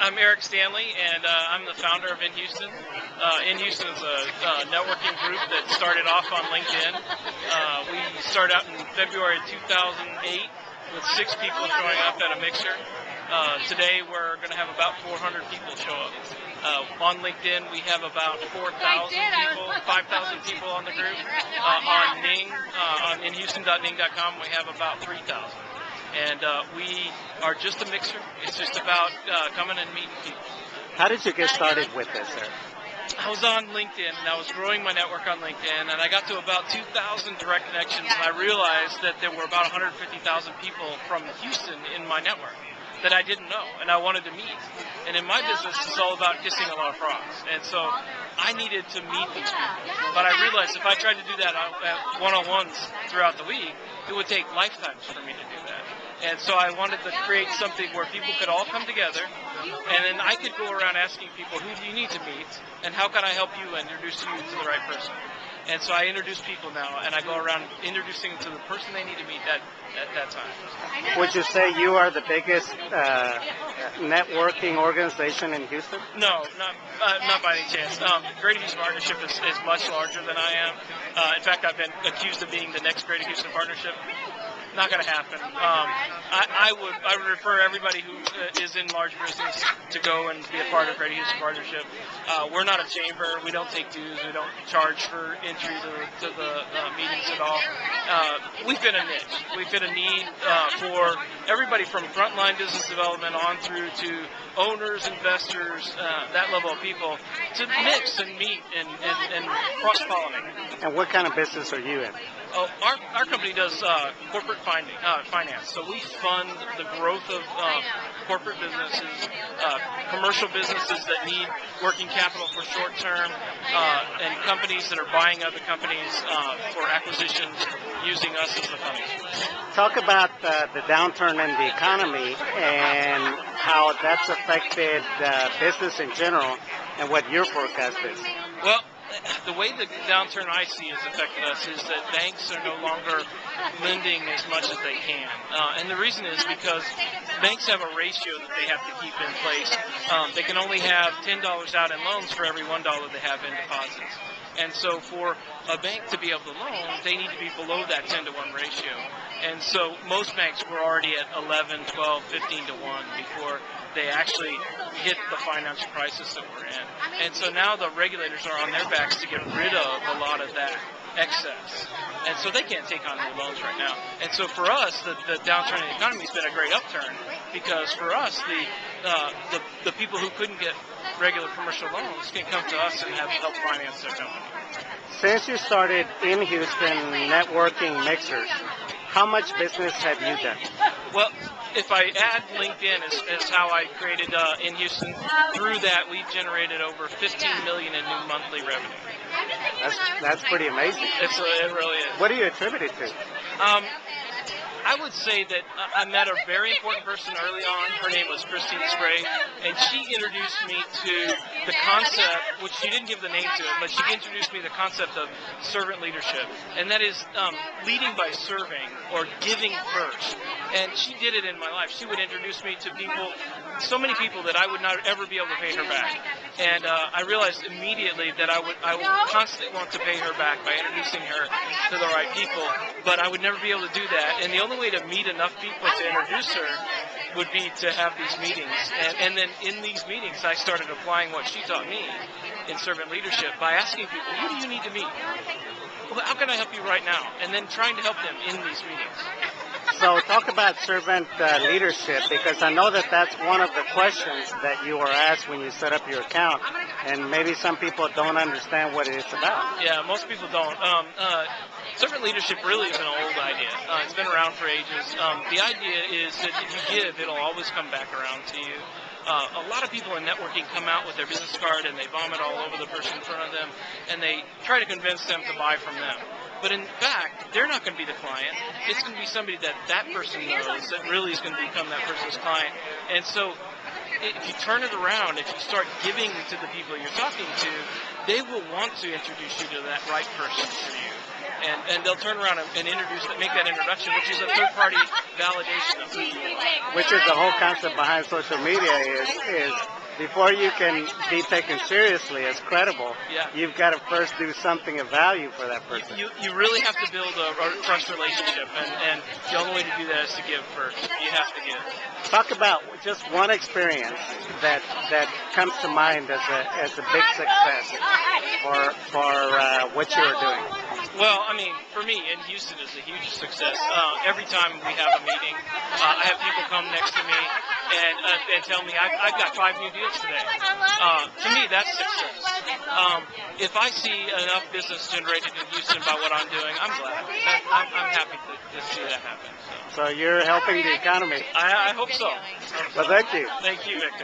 I'm Eric Standlee, and I'm the founder of In Houston. In Houston is a networking group that started off on LinkedIn. We started out in February of 2008 with 6 people showing up at a mixer. Today we're going to have about 400 people show up. On LinkedIn we have about 4,000 people, 5,000 people on the group. On Ning, on inhouston.ning.com, we have about 3,000. And we are just a mixer. It's just about coming and meeting people. How did you get started with this, sir? I was on LinkedIn, and I was growing my network on LinkedIn, and I got to about 2,000 direct connections, and I realized that there were about 150,000 people from Houston in my network that I didn't know, and I wanted to meet. And in my business, it's all about kissing a lot of frogs. And so I needed to meet these people. But I realized if I tried to do that at one-on-ones throughout the week, it would take lifetimes for me to do that. And so I wanted to create something where people could all come together, and then I could go around asking people, who do you need to meet, and how can I help you introduce you to the right person? And so I introduce people now, and I go around introducing them to the person they need to meet at that time. Would you say you are the biggest networking organization in Houston? No, not by any chance. Greater Houston Partnership is much larger than I am. In fact, I've been accused of being the next Greater Houston Partnership. Not going to happen. I would refer everybody who is in large business to go and be a part of Greater Houston Partnership. We're not a chamber. We don't take dues. We don't charge for entry to the meetings at all. We fit a niche. We fit a need for everybody from frontline business development on through to owners, investors, that level of people, to mix and meet and cross-pollinate. And what kind of business are you in? Oh, our company does corporate finance. So we fund the growth of corporate businesses, commercial businesses that need working capital for short term, and companies that are buying other companies for acquisitions using us as the funding source. Talk about the downturn in the economy and how that's affected business in general and what your forecast is. Well, the way the downturn I see has affected us is that banks are no longer lending as much as they can. And the reason is because banks have a ratio that they have to keep in place. They can only have $10 out in loans for every $1 they have in deposits. And so for a bank to be able to loan, they need to be below that 10-to-1 ratio. And so most banks were already at 11, 12, 15 to 1 before they actually hit the financial crisis that we're in. And so now the regulators are on their backs to get rid of a lot of that excess. And so they can't take on new loans right now. And so for us, the downturn in the economy has been a great upturn, because for us, the people who couldn't get regular commercial loans can come to us and help finance their company. Since you started in Houston networking mixers, how much business have you done? Well, if I add LinkedIn as how I created In Houston, through that we've generated over $15 million in new monthly revenue. That's pretty amazing. It really is. What do you attribute it to? I would say that I met a very important person early on. Her name was Christine Spray, and she introduced me to the concept, which she didn't give the name to it, but she introduced me to the concept of servant leadership, and that is leading by serving or giving first. And she did it in my life. She would introduce me to people, so many people that I would not ever be able to pay her back. And I realized immediately that I would constantly want to pay her back by introducing her to the right people, but I would never be able to do that. And the only way to meet enough people to introduce her would be to have these meetings. And then in these meetings, I started applying what she taught me in servant leadership by asking people, who do you need to meet? How can I help you right now? And then trying to help them in these meetings. So talk about servant leadership, because I know that that's one of the questions that you were asked when you set up your account, and maybe some people don't understand what it's about. Yeah, most people don't. Servant leadership really is an old idea. It's been around for ages. The idea is that if you give, it'll always come back around to you. A lot of people in networking come out with their business card and they vomit all over the person in front of them, and they try to convince them to buy from them. But in fact, they're not going to be the client. It's going to be somebody that person knows that really is going to become that person's client. And so if you turn it around, if you start giving to the people you're talking to, they will want to introduce you to that right person for you. and they'll turn around and make that introduction, which is a third-party validation of who you are. Which is the whole concept behind social media is before you can be taken seriously as credible, you've got to first do something of value for that person. You really have to build a trust relationship, and the only way to do that is to give first. You have to give. Talk about just one experience that comes to mind as a big success for what you are doing. Well, I mean, for me, in Houston is a huge success. Every time we have a meeting, I have people come next to me and tell me, I've got 5 new deals today. To me, that's success. If I see enough business generated in Houston by what I'm doing, I'm glad. I'm happy to see that happen. So you're helping the economy. I hope so. Well, thank you. Thank you, Victor.